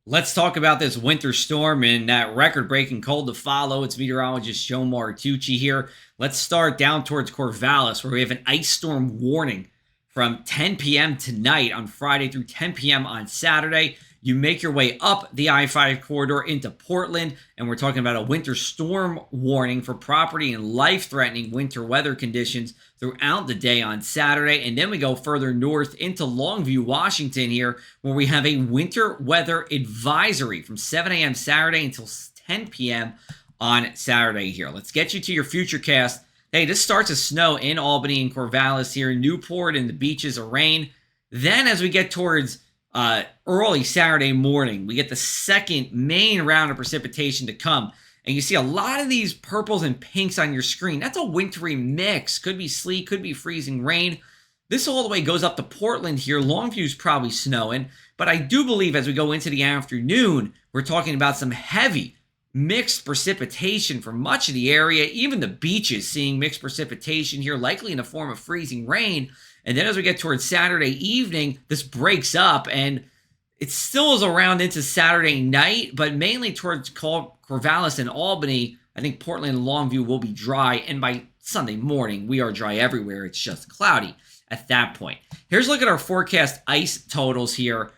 Let's talk about this winter storm and that record-breaking cold to follow. It's meteorologist Joe Martucci here. Let's start down towards Corvallis, where we have an ice storm warning from 10 p.m. tonight on Friday through 10 p.m. on Saturday. You make your way up the I-5 corridor into Portland, and we're talking about a winter storm warning for property and life-threatening winter weather conditions throughout the day on Saturday. And then we go further north into Longview, Washington here, where we have a winter weather advisory from 7 a.m. Saturday until 10 p.m. on Saturday here. Let's get you to your futurecast. Hey, this starts to snow in Albany and Corvallis here, Newport and the beaches of rain. Then as we get towards early Saturday morning, we get the second main round of precipitation to come. And you see a lot of these purples and pinks on your screen. That's a wintry mix. Could be sleet, could be freezing rain. This all the way goes up to Portland here. Longview's probably snowing. But I do believe as we go into the afternoon, we're talking about some heavy mixed precipitation for much of the area. Even the beaches seeing mixed precipitation here, likely in the form of freezing rain. And then as we get towards Saturday evening, this breaks up and it still is around into Saturday night, but mainly towards Corvallis and Albany. I think Portland and Longview will be dry. And by Sunday morning, we are dry everywhere. It's just cloudy at that point. Here's a look at our forecast ice totals here.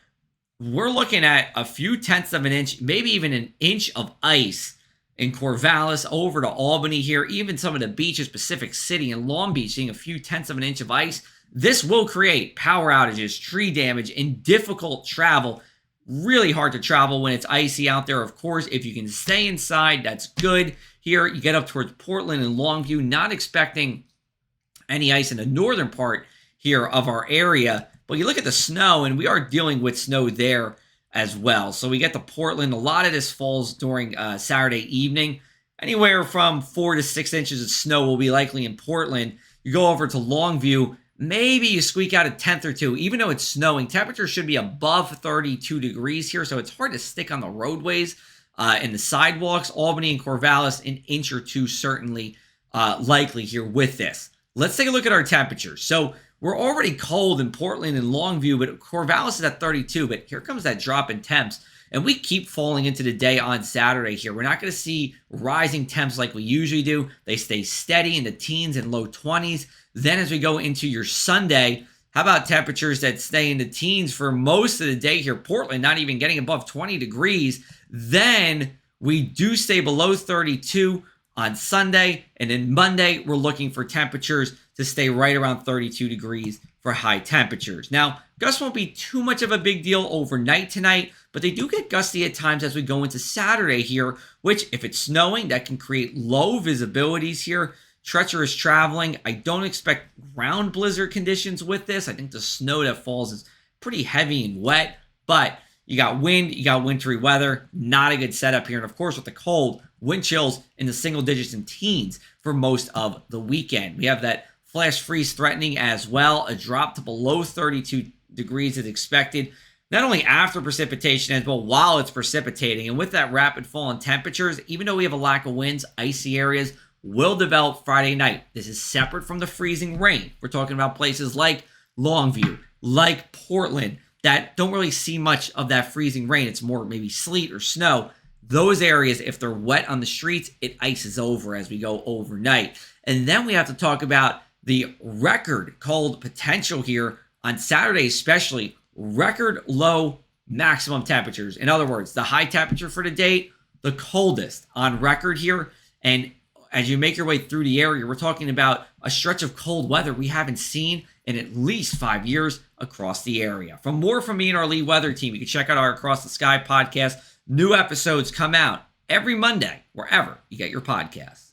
We're looking at a few tenths of an inch, maybe even an inch of ice in Corvallis over to Albany here. Even some of the beaches, Pacific City and Long Beach, seeing a few tenths of an inch of ice. This will create power outages, tree damage, and difficult travel. Really hard to travel when it's icy out there. Of course, if you can stay inside, that's good. Here, you get up towards Portland and Longview, not expecting any ice in the northern part here of our area. But you look at the snow, and we are dealing with snow there as well. So we get to Portland. A lot of this falls during Saturday evening. Anywhere from 4 to 6 inches of snow will be likely in Portland. You go over to Longview, maybe you squeak out a tenth or two. Even though it's snowing, temperatures should be above 32 degrees here, so it's hard to stick on the roadways and the sidewalks. Albany and Corvallis, an inch or two certainly likely here with this. Let's take a look at our temperatures. So we're already cold in Portland and Longview, but Corvallis is at 32. But here comes that drop in temps. And we keep falling into the day on Saturday here. We're not going to see rising temps like we usually do. They stay steady in the teens and low 20s. Then as we go into your Sunday, how about temperatures that stay in the teens for most of the day here? Portland not even getting above 20 degrees. Then we do stay below 32 on Sunday. And then Monday, we're looking for temperatures to stay right around 32 degrees for high temperatures. Now, gusts won't be too much of a big deal overnight tonight, but they do get gusty at times as we go into Saturday here, which if it's snowing, that can create low visibilities here. Treacherous traveling. I don't expect ground blizzard conditions with this. I think the snow that falls is pretty heavy and wet, but you got wind, you got wintry weather. Not a good setup here. And of course, with the cold, wind chills in the single digits and teens for most of the weekend. We have that flash freeze threatening as well. A drop to below 32 degrees is expected, not only after precipitation ends, but while it's precipitating. And with that rapid fall in temperatures, even though we have a lack of winds, icy areas will develop Friday night. This is separate from the freezing rain. We're talking about places like Longview, like Portland, that don't really see much of that freezing rain. It's more maybe sleet or snow. Those areas, if they're wet on the streets, it ices over as we go overnight. And then we have to talk about the record cold potential here on Saturday, especially record low maximum temperatures. In other words, the high temperature for the day, the coldest on record here. And as you make your way through the area, we're talking about a stretch of cold weather we haven't seen in at least 5 years across the area. For more from me and our lead weather team, you can check out our Across the Sky podcast. New episodes come out every Monday, wherever you get your podcasts.